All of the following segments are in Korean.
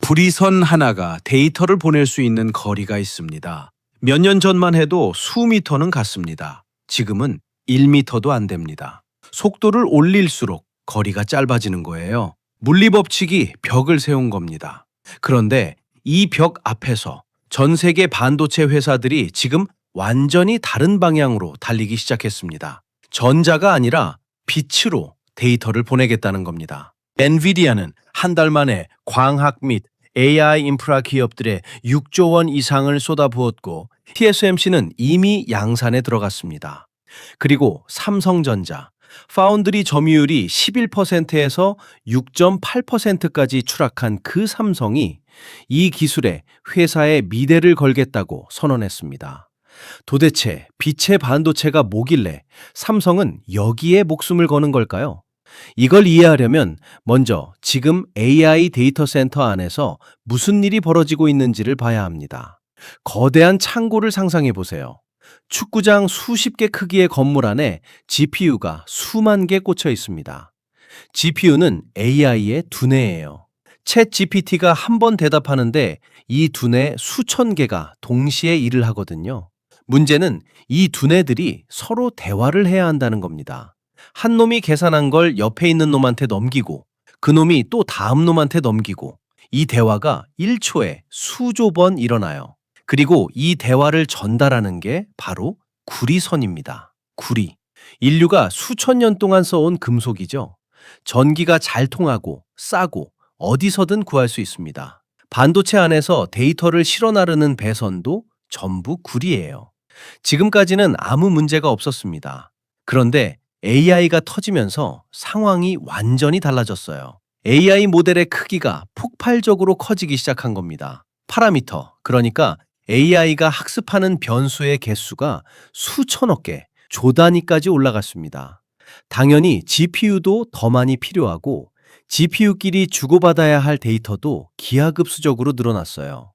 구리선 하나가 데이터를 보낼 수 있는 거리가 있습니다. 몇 년 전만 해도 수미터는 갔습니다. 지금은 1미터도 안 됩니다. 속도를 올릴수록 거리가 짧아지는 거예요. 물리법칙이 벽을 세운 겁니다. 그런데 이 벽 앞에서 전 세계 반도체 회사들이 지금 완전히 다른 방향으로 달리기 시작했습니다. 전자가 아니라 빛으로 데이터를 보내겠다는 겁니다. 엔비디아는 한 달 만에 광학 및 AI 인프라 기업들에 6조 원 이상을 쏟아부었고 TSMC는 이미 양산에 들어갔습니다. 그리고 삼성전자, 파운드리 점유율이 11%에서 6.8%까지 추락한 그 삼성이 이 기술에 회사의 미래를 걸겠다고 선언했습니다. 도대체 빛의 반도체가 뭐길래 삼성은 여기에 목숨을 거는 걸까요? 이걸 이해하려면 먼저 지금 AI 데이터 센터 안에서 무슨 일이 벌어지고 있는지를 봐야 합니다. 거대한 창고를 상상해 보세요. 축구장 수십 개 크기의 건물 안에 GPU가 수만 개 꽂혀 있습니다. GPU는 AI의 두뇌예요. 챗 GPT가 한 번 대답하는데 이 두뇌 수천 개가 동시에 일을 하거든요. 문제는 이 두뇌들이 서로 대화를 해야 한다는 겁니다. 한 놈이 계산한 걸 옆에 있는 놈한테 넘기고 그 놈이 또 다음 놈한테 넘기고 이 대화가 1초에 수조 번 일어나요. 그리고 이 대화를 전달하는 게 바로 구리선입니다. 구리. 인류가 수천 년 동안 써온 금속이죠. 전기가 잘 통하고 싸고 어디서든 구할 수 있습니다. 반도체 안에서 데이터를 실어 나르는 배선도 전부 구리예요. 지금까지는 아무 문제가 없었습니다. 그런데 AI가 터지면서 상황이 완전히 달라졌어요. AI 모델의 크기가 폭발적으로 커지기 시작한 겁니다. 파라미터, 그러니까 AI가 학습하는 변수의 개수가 수천억 개, 조 단위까지 올라갔습니다. 당연히 GPU도 더 많이 필요하고 GPU끼리 주고받아야 할 데이터도 기하급수적으로 늘어났어요.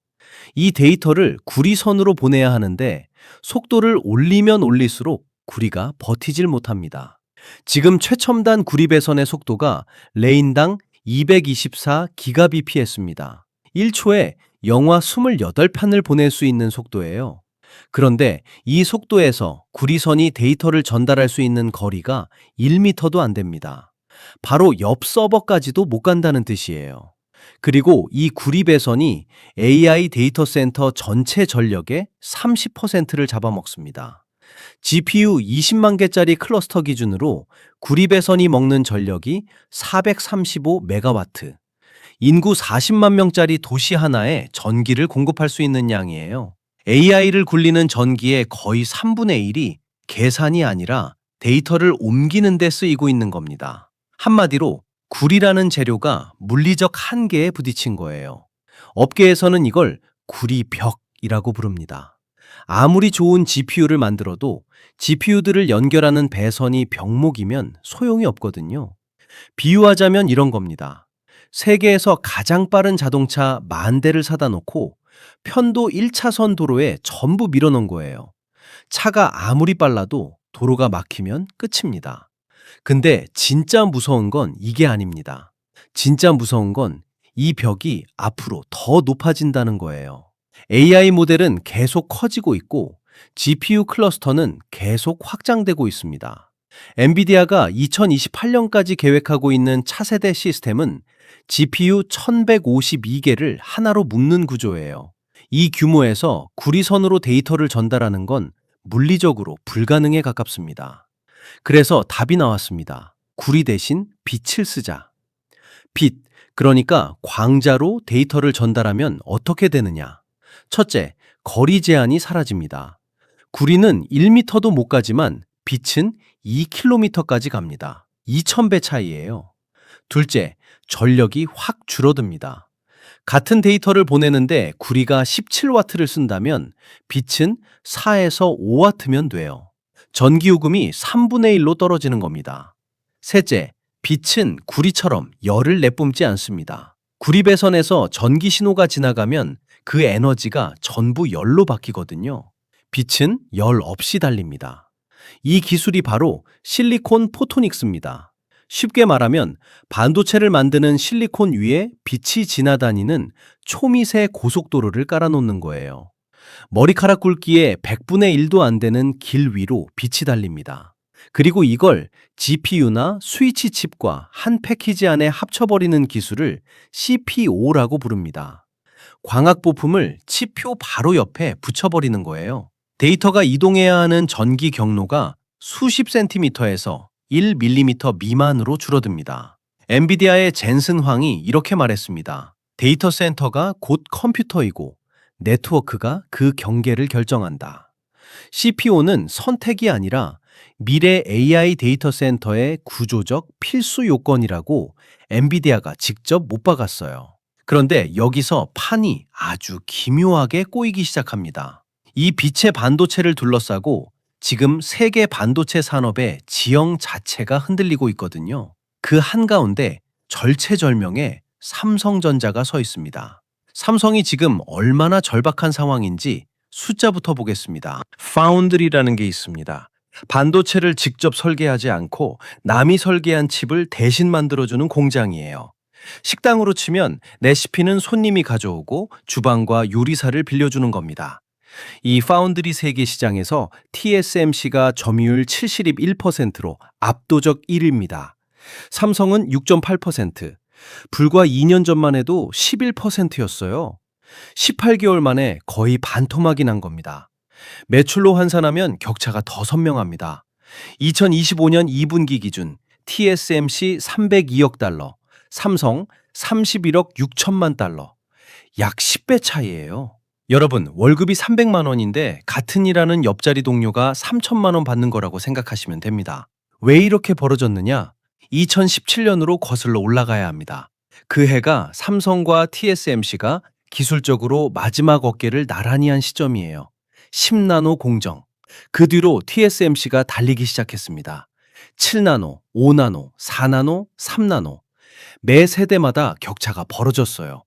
이 데이터를 구리선으로 보내야 하는데 속도를 올리면 올릴수록 구리가 버티질 못합니다. 지금 최첨단 구리 배선의 속도가 레인당 224GBps입니다. 1초에 영화 28편을 보낼 수 있는 속도예요. 그런데 이 속도에서 구리선이 데이터를 전달할 수 있는 거리가 1미터도 안 됩니다. 바로 옆 서버까지도 못 간다는 뜻이에요. 그리고 이 구리 배선이 AI 데이터 센터 전체 전력의 30%를 잡아먹습니다. GPU 20만 개짜리 클러스터 기준으로 구리 배선이 먹는 전력이 435메가와트. 인구 40만 명짜리 도시 하나에 전기를 공급할 수 있는 양이에요. AI를 굴리는 전기의 거의 3분의 1이 계산이 아니라 데이터를 옮기는 데 쓰이고 있는 겁니다. 한마디로 구리라는 재료가 물리적 한계에 부딪힌 거예요. 업계에서는 이걸 구리벽이라고 부릅니다. 아무리 좋은 GPU를 만들어도 GPU들을 연결하는 배선이 병목이면 소용이 없거든요. 비유하자면 이런 겁니다. 세계에서 가장 빠른 자동차 10,000대를 사다 놓고 편도 1차선 도로에 전부 밀어놓은 거예요. 차가 아무리 빨라도 도로가 막히면 끝입니다. 근데 진짜 무서운 건 이게 아닙니다. 진짜 무서운 건 이 벽이 앞으로 더 높아진다는 거예요. AI 모델은 계속 커지고 있고 GPU 클러스터는 계속 확장되고 있습니다. 엔비디아가 2028년까지 계획하고 있는 차세대 시스템은 GPU 1152개를 하나로 묶는 구조예요. 이 규모에서 구리선으로 데이터를 전달하는 건 물리적으로 불가능에 가깝습니다. 그래서 답이 나왔습니다. 구리 대신 빛을 쓰자. 빛, 그러니까 광자로 데이터를 전달하면 어떻게 되느냐? 첫째, 거리 제한이 사라집니다. 구리는 1미터도 못 가지만 빛은 2km까지 갑니다. 2000배 차이예요. 둘째, 전력이 확 줄어듭니다. 같은 데이터를 보내는데 구리가 17와트를 쓴다면 빛은 4에서 5와트면 돼요. 전기요금이 3분의 1로 떨어지는 겁니다. 셋째, 빛은 구리처럼 열을 내뿜지 않습니다. 구리 배선에서 전기 신호가 지나가면 그 에너지가 전부 열로 바뀌거든요. 빛은 열 없이 달립니다. 이 기술이 바로 실리콘 포토닉스입니다. 쉽게 말하면 반도체를 만드는 실리콘 위에 빛이 지나다니는 초미세 고속도로를 깔아놓는 거예요. 머리카락 굵기의 100분의 1도 안 되는 길 위로 빛이 달립니다. 그리고 이걸 GPU나 스위치 칩과 한 패키지 안에 합쳐버리는 기술을 CPO라고 부릅니다. 광학 부품을 칩표 바로 옆에 붙여버리는 거예요. 데이터가 이동해야 하는 전기 경로가 수십 센티미터에서 1밀리미터 미만으로 줄어듭니다. 엔비디아의 젠슨 황이 이렇게 말했습니다. 데이터 센터가 곧 컴퓨터이고 네트워크가 그 경계를 결정한다. CPO는 선택이 아니라 미래 AI 데이터 센터의 구조적 필수 요건이라고 엔비디아가 직접 못 박았어요. 그런데 여기서 판이 아주 기묘하게 꼬이기 시작합니다. 이 빛의 반도체를 둘러싸고 지금 세계 반도체 산업의 지형 자체가 흔들리고 있거든요. 그 한가운데 절체절명의 삼성전자가 서 있습니다. 삼성이 지금 얼마나 절박한 상황인지 숫자부터 보겠습니다. 파운드리라는 게 있습니다. 반도체를 직접 설계하지 않고 남이 설계한 칩을 대신 만들어주는 공장이에요. 식당으로 치면 레시피는 손님이 가져오고 주방과 요리사를 빌려주는 겁니다. 이 파운드리 세계 시장에서 TSMC가 점유율 71%로 압도적 1위입니다. 삼성은 6.8%, 불과 2년 전만 해도 11%였어요. 18개월 만에 거의 반토막이 난 겁니다. 매출로 환산하면 격차가 더 선명합니다. 2025년 2분기 기준 TSMC 302억 달러, 삼성 31억 6천만 달러, 약 10배 차이예요. 여러분, 월급이 300만 원인데 같은 일하는 옆자리 동료가 3천만 원 받는 거라고 생각하시면 됩니다. 왜 이렇게 벌어졌느냐? 2017년으로 거슬러 올라가야 합니다. 그 해가 삼성과 TSMC가 기술적으로 마지막 어깨를 나란히 한 시점이에요. 10나노 공정. 그 뒤로 TSMC가 달리기 시작했습니다. 7나노, 5나노, 4나노, 3나노. 매 세대마다 격차가 벌어졌어요.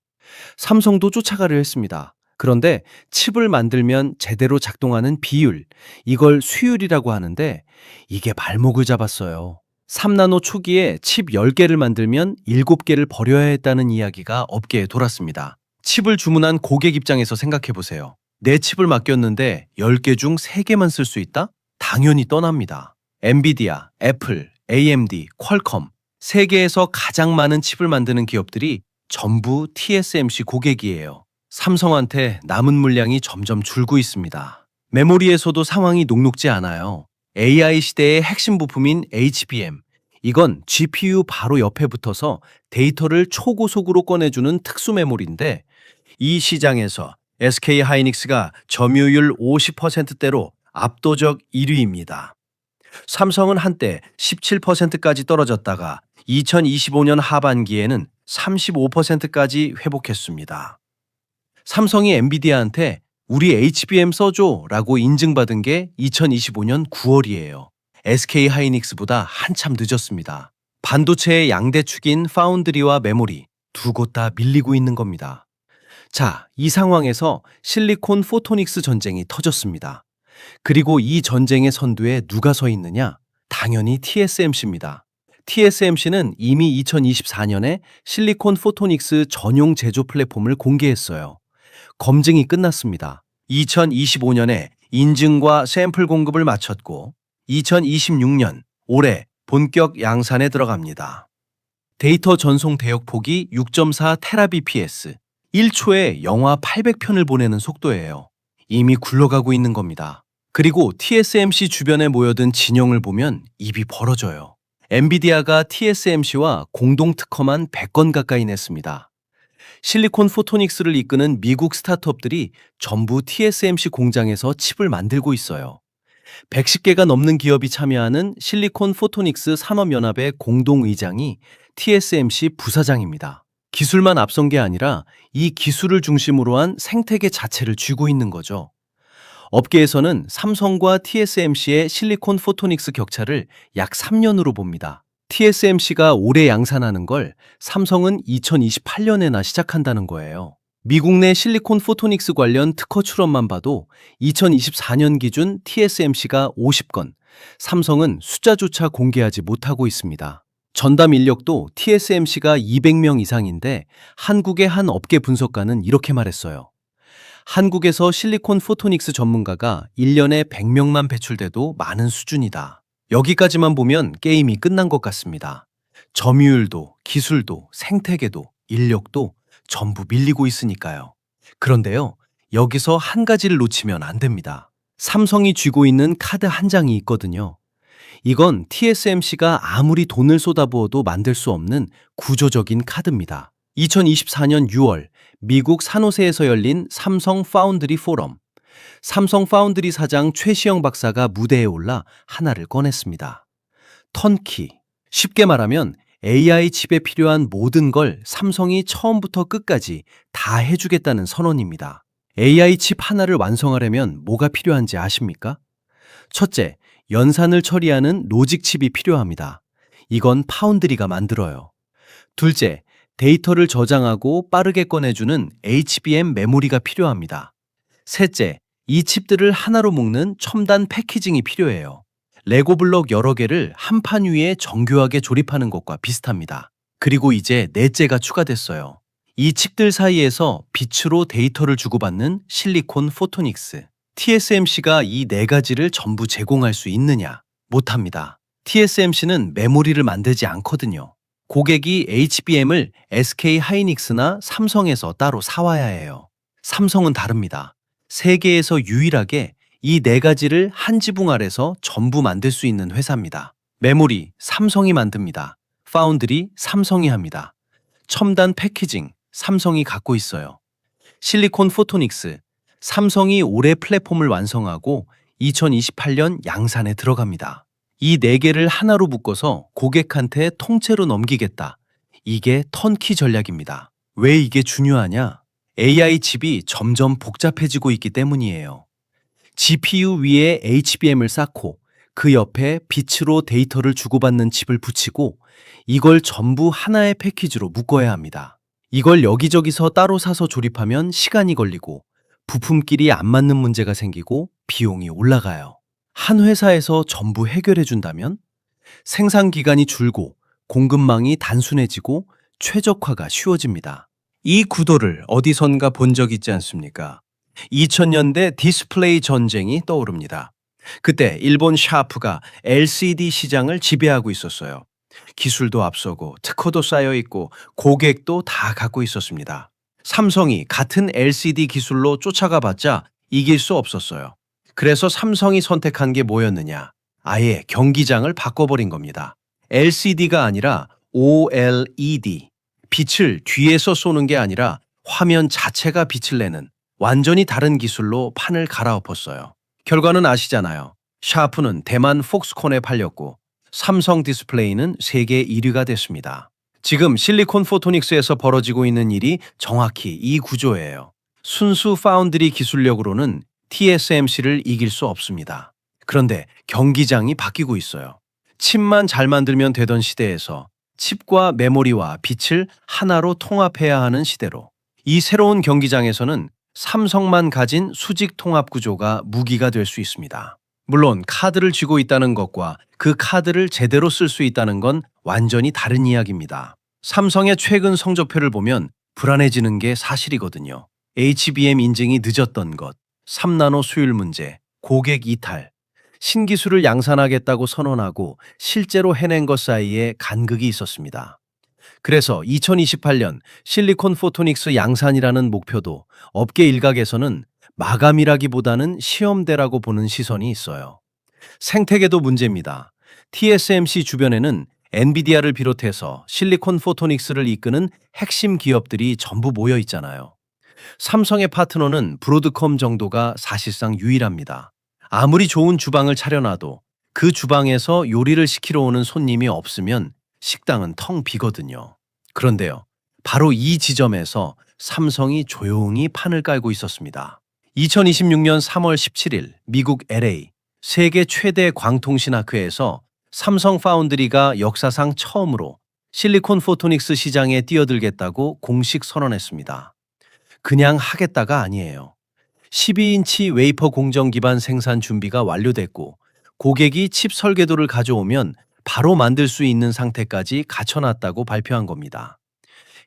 삼성도 쫓아가려 했습니다. 그런데 칩을 만들면 제대로 작동하는 비율, 이걸 수율이라고 하는데 이게 발목을 잡았어요. 3나노 초기에 칩 10개를 만들면 7개를 버려야 했다는 이야기가 업계에 돌았습니다. 칩을 주문한 고객 입장에서 생각해 보세요. 내 칩을 맡겼는데 10개 중 3개만 쓸 수 있다? 당연히 떠납니다. 엔비디아, 애플, AMD, 퀄컴, 세계에서 가장 많은 칩을 만드는 기업들이 전부 TSMC 고객이에요. 삼성한테 남은 물량이 점점 줄고 있습니다. 메모리에서도 상황이 녹록지 않아요. AI 시대의 핵심 부품인 HBM, 이건 GPU 바로 옆에 붙어서 데이터를 초고속으로 꺼내주는 특수 메모리인데 이 시장에서 SK 하이닉스가 점유율 50%대로 압도적 1위입니다. 삼성은 한때 17%까지 떨어졌다가 2025년 하반기에는 35%까지 회복했습니다. 삼성이 엔비디아한테 우리 HBM 써줘 라고 인증받은 게 2025년 9월이에요. SK 하이닉스보다 한참 늦었습니다. 반도체의 양대축인 파운드리와 메모리, 두 곳 다 밀리고 있는 겁니다. 자, 이 상황에서 실리콘 포토닉스 전쟁이 터졌습니다. 그리고 이 전쟁의 선두에 누가 서 있느냐? 당연히 TSMC입니다. TSMC는 이미 2024년에 실리콘 포토닉스 전용 제조 플랫폼을 공개했어요. 검증이 끝났습니다. 2025년에 인증과 샘플 공급을 마쳤고 2026년 올해 본격 양산에 들어갑니다. 데이터 전송 대역폭이 6.4 테라bps, 1초에 영화 800편을 보내는 속도예요. 이미 굴러가고 있는 겁니다. 그리고 TSMC 주변에 모여든 진영을 보면 입이 벌어져요. 엔비디아가 TSMC와 공동 특허만 100건 가까이 냈습니다. 실리콘 포토닉스를 이끄는 미국 스타트업들이 전부 TSMC 공장에서 칩을 만들고 있어요. 110개가 넘는 기업이 참여하는 실리콘 포토닉스 산업연합의 공동의장이 TSMC 부사장입니다. 기술만 앞선 게 아니라 이 기술을 중심으로 한 생태계 자체를 쥐고 있는 거죠. 업계에서는 삼성과 TSMC의 실리콘 포토닉스 격차를 약 3년으로 봅니다. TSMC가 올해 양산하는 걸 삼성은 2028년에나 시작한다는 거예요. 미국 내 실리콘 포토닉스 관련 특허 출원만 봐도 2024년 기준 TSMC가 50건, 삼성은 숫자조차 공개하지 못하고 있습니다. 전담 인력도 TSMC가 200명 이상인데 한국의 한 업계 분석가는 이렇게 말했어요. 한국에서 실리콘 포토닉스 전문가가 1년에 100명만 배출돼도 많은 수준이다. 여기까지만 보면 게임이 끝난 것 같습니다. 점유율도, 기술도, 생태계도, 인력도 전부 밀리고 있으니까요. 그런데요, 여기서 한 가지를 놓치면 안 됩니다. 삼성이 쥐고 있는 카드 한 장이 있거든요. 이건 TSMC가 아무리 돈을 쏟아부어도 만들 수 없는 구조적인 카드입니다. 2024년 6월 미국 산호세에서 열린 삼성 파운드리 포럼. 삼성 파운드리 사장 최시영 박사가 무대에 올라 하나를 꺼냈습니다. 턴키. 쉽게 말하면 AI 칩에 필요한 모든 걸 삼성이 처음부터 끝까지 다 해주겠다는 선언입니다. AI 칩 하나를 완성하려면 뭐가 필요한지 아십니까? 첫째, 연산을 처리하는 로직 칩이 필요합니다. 이건 파운드리가 만들어요. 둘째, 데이터를 저장하고 빠르게 꺼내주는 HBM 메모리가 필요합니다. 셋째, 이 칩들을 하나로 묶는 첨단 패키징이 필요해요. 레고 블록 여러 개를 한 판 위에 정교하게 조립하는 것과 비슷합니다. 그리고 이제 넷째가 추가됐어요. 이 칩들 사이에서 빛으로 데이터를 주고받는 실리콘 포토닉스. TSMC가 이 네 가지를 전부 제공할 수 있느냐? 못합니다. TSMC는 메모리를 만들지 않거든요. 고객이 HBM을 SK 하이닉스나 삼성에서 따로 사와야 해요. 삼성은 다릅니다. 세계에서 유일하게 이 네 가지를 한 지붕 아래서 전부 만들 수 있는 회사입니다. 메모리, 삼성이 만듭니다. 파운드리, 삼성이 합니다. 첨단 패키징, 삼성이 갖고 있어요. 실리콘 포토닉스, 삼성이 올해 플랫폼을 완성하고 2028년 양산에 들어갑니다. 이 네 개를 하나로 묶어서 고객한테 통째로 넘기겠다. 이게 턴키 전략입니다. 왜 이게 중요하냐? AI 칩이 점점 복잡해지고 있기 때문이에요. GPU 위에 HBM을 쌓고 그 옆에 빛으로 데이터를 주고받는 칩을 붙이고 이걸 전부 하나의 패키지로 묶어야 합니다. 이걸 여기저기서 따로 사서 조립하면 시간이 걸리고 부품끼리 안 맞는 문제가 생기고 비용이 올라가요. 한 회사에서 전부 해결해 준다면 생산 기간이 줄고 공급망이 단순해지고 최적화가 쉬워집니다. 이 구도를 어디선가 본 적 있지 않습니까? 2000년대 디스플레이 전쟁이 떠오릅니다. 그때 일본 샤프가 LCD 시장을 지배하고 있었어요. 기술도 앞서고 특허도 쌓여 있고 고객도 다 갖고 있었습니다. 삼성이 같은 LCD 기술로 쫓아가 봤자 이길 수 없었어요. 그래서 삼성이 선택한 게 뭐였느냐? 아예 경기장을 바꿔버린 겁니다. LCD가 아니라 OLED. 빛을 뒤에서 쏘는 게 아니라 화면 자체가 빛을 내는 완전히 다른 기술로 판을 갈아엎었어요. 결과는 아시잖아요. 샤프는 대만 폭스콘에 팔렸고 삼성 디스플레이는 세계 1위가 됐습니다. 지금 실리콘 포토닉스에서 벌어지고 있는 일이 정확히 이 구조예요. 순수 파운드리 기술력으로는 TSMC를 이길 수 없습니다. 그런데 경기장이 바뀌고 있어요. 칩만 잘 만들면 되던 시대에서 칩과 메모리와 빛을 하나로 통합해야 하는 시대로, 이 새로운 경기장에서는 삼성만 가진 수직 통합 구조가 무기가 될 수 있습니다. 물론 카드를 쥐고 있다는 것과 그 카드를 제대로 쓸 수 있다는 건 완전히 다른 이야기입니다. 삼성의 최근 성적표를 보면 불안해지는 게 사실이거든요. HBM 인증이 늦었던 것, 3나노 수율 문제, 고객 이탈, 신기술을 양산하겠다고 선언하고 실제로 해낸 것 사이에 간극이 있었습니다. 그래서 2028년 실리콘 포토닉스 양산이라는 목표도 업계 일각에서는 마감이라기보다는 시험대라고 보는 시선이 있어요. 생태계도 문제입니다. TSMC 주변에는 엔비디아를 비롯해서 실리콘 포토닉스를 이끄는 핵심 기업들이 전부 모여 있잖아요. 삼성의 파트너는 브로드컴 정도가 사실상 유일합니다. 아무리 좋은 주방을 차려놔도 그 주방에서 요리를 시키러 오는 손님이 없으면 식당은 텅 비거든요. 그런데요, 바로 이 지점에서 삼성이 조용히 판을 깔고 있었습니다. 2026년 3월 17일 미국 LA 세계 최대 광통신학회에서 삼성 파운드리가 역사상 처음으로 실리콘 포토닉스 시장에 뛰어들겠다고 공식 선언했습니다. 그냥 하겠다가 아니에요. 12인치 웨이퍼 공정 기반 생산 준비가 완료됐고 고객이 칩 설계도를 가져오면 바로 만들 수 있는 상태까지 갖춰놨다고 발표한 겁니다.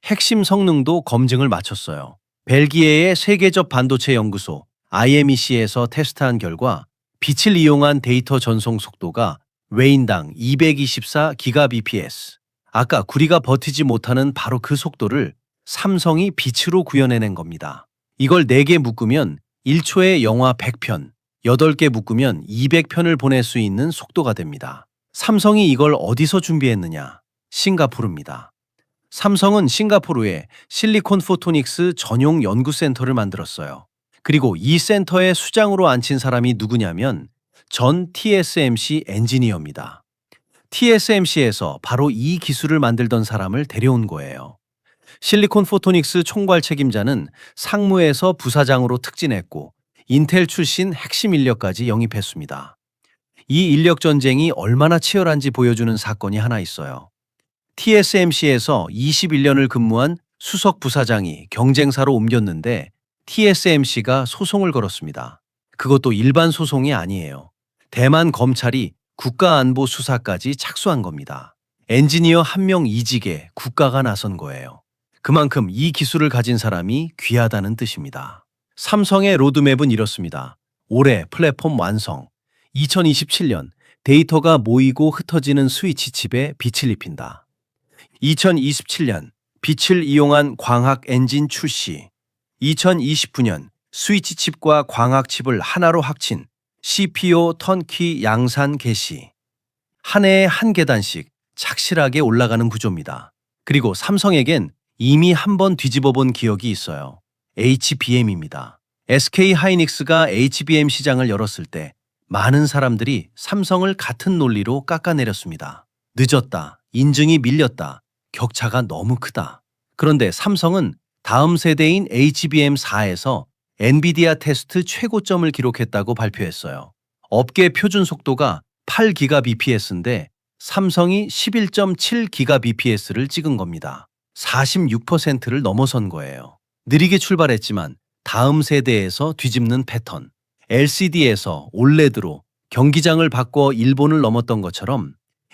핵심 성능도 검증을 마쳤어요. 벨기에의 세계적 반도체 연구소 IMEC에서 테스트한 결과 빛을 이용한 데이터 전송 속도가 웨인당 224GBps. 아까 구리가 버티지 못하는 바로 그 속도를 삼성이 빛으로 구현해낸 겁니다. 이걸 4개 묶으면 1초에 영화 100편, 8개 묶으면 200편을 보낼 수 있는 속도가 됩니다. 삼성이 이걸 어디서 준비했느냐? 싱가포르입니다. 삼성은 싱가포르에 실리콘 포토닉스 전용 연구센터를 만들었어요. 그리고 이 센터에 수장으로 앉힌 사람이 누구냐면 전 TSMC 엔지니어입니다. TSMC에서 바로 이 기술을 만들던 사람을 데려온 거예요. 실리콘 포토닉스 총괄 책임자는 상무에서 부사장으로 특진했고 인텔 출신 핵심 인력까지 영입했습니다. 이 인력 전쟁이 얼마나 치열한지 보여주는 사건이 하나 있어요. TSMC에서 21년을 근무한 수석 부사장이 경쟁사로 옮겼는데 TSMC가 소송을 걸었습니다. 그것도 일반 소송이 아니에요. 대만 검찰이 국가안보수사까지 착수한 겁니다. 엔지니어 한 명 이직에 국가가 나선 거예요. 그만큼 이 기술을 가진 사람이 귀하다는 뜻입니다. 삼성의 로드맵은 이렇습니다. 올해 플랫폼 완성, 2027년 데이터가 모이고 흩어지는 스위치 칩에 빛을 입힌다. 2027년 빛을 이용한 광학 엔진 출시, 2029년 스위치 칩과 광학 칩을 하나로 합친 CPO 턴키 양산 개시. 한 해에 한 계단씩 착실하게 올라가는 구조입니다. 그리고 삼성에겐 이미 한번 뒤집어 본 기억이 있어요. HBM입니다. SK 하이닉스가 HBM 시장을 열었을 때 많은 사람들이 삼성을 같은 논리로 깎아내렸습니다. 늦었다, 인증이 밀렸다, 격차가 너무 크다. 그런데 삼성은 다음 세대인 HBM4에서 엔비디아 테스트 최고점을 기록했다고 발표했어요. 업계 표준 속도가 8GBps인데 삼성이 11.7GBps를 찍은 겁니다. 46%를 넘어선 거예요. 느리게 출발했지만 다음 세대에서 뒤집는 패턴. LCD에서 OLED로 경기장을 바꿔 일본을 넘었던 것처럼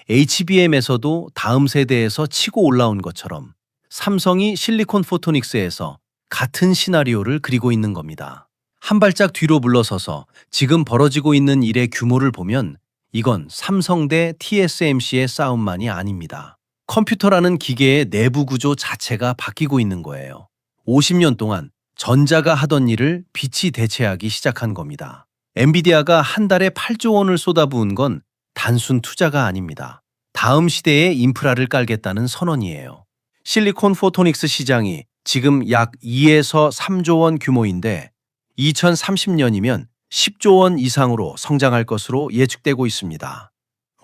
HBM에서도 다음 세대에서 치고 올라온 것처럼 삼성이 실리콘 포토닉스에서 같은 시나리오를 그리고 있는 겁니다. 한 발짝 뒤로 물러서서 지금 벌어지고 있는 일의 규모를 보면 이건 삼성 대 TSMC의 싸움만이 아닙니다. 컴퓨터라는 기계의 내부 구조 자체가 바뀌고 있는 거예요. 50년 동안 전자가 하던 일을 빛이 대체하기 시작한 겁니다. 엔비디아가 한 달에 8조 원을 쏟아부은 건 단순 투자가 아닙니다. 다음 시대에 인프라를 깔겠다는 선언이에요. 실리콘 포토닉스 시장이 지금 약 2에서 3조 원 규모인데 2030년이면 10조 원 이상으로 성장할 것으로 예측되고 있습니다.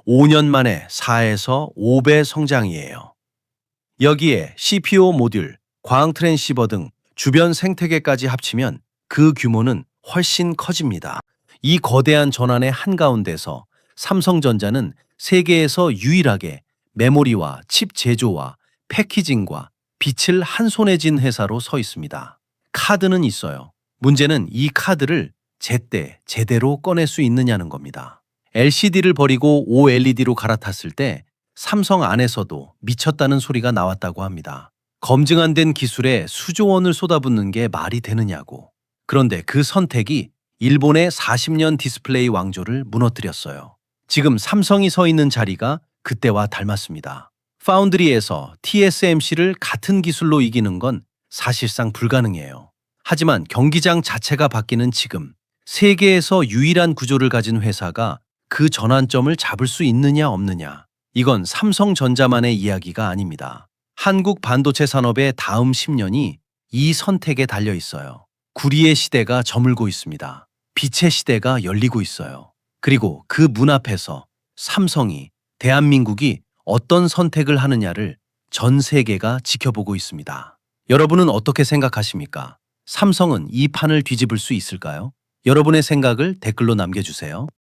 5년 만에 4에서 5배 성장이에요. 여기에 CPO 모듈, 광 트랜시버 등 주변 생태계까지 합치면 그 규모는 훨씬 커집니다. 이 거대한 전환의 한가운데서 삼성전자는 세계에서 유일하게 메모리와 칩 제조와 패키징과 빛을 한 손에 쥔 회사로 서 있습니다. 카드는 있어요. 문제는 이 카드를 제때 제대로 꺼낼 수 있느냐는 겁니다. LCD를 버리고 OLED로 갈아탔을 때 삼성 안에서도 미쳤다는 소리가 나왔다고 합니다. 검증 안 된 기술에 수조 원을 쏟아붓는 게 말이 되느냐고. 그런데 그 선택이 일본의 40년 디스플레이 왕조를 무너뜨렸어요. 지금 삼성이 서 있는 자리가 그때와 닮았습니다. 파운드리에서 TSMC를 같은 기술로 이기는 건 사실상 불가능해요. 하지만 경기장 자체가 바뀌는 지금 세계에서 유일한 구조를 가진 회사가 그 전환점을 잡을 수 있느냐 없느냐, 이건 삼성전자만의 이야기가 아닙니다. 한국 반도체 산업의 다음 10년이 이 선택에 달려 있어요. 구리의 시대가 저물고 있습니다. 빛의 시대가 열리고 있어요. 그리고 그 문 앞에서 삼성이, 대한민국이 어떤 선택을 하느냐를 전 세계가 지켜보고 있습니다. 여러분은 어떻게 생각하십니까? 삼성은 이 판을 뒤집을 수 있을까요? 여러분의 생각을 댓글로 남겨주세요.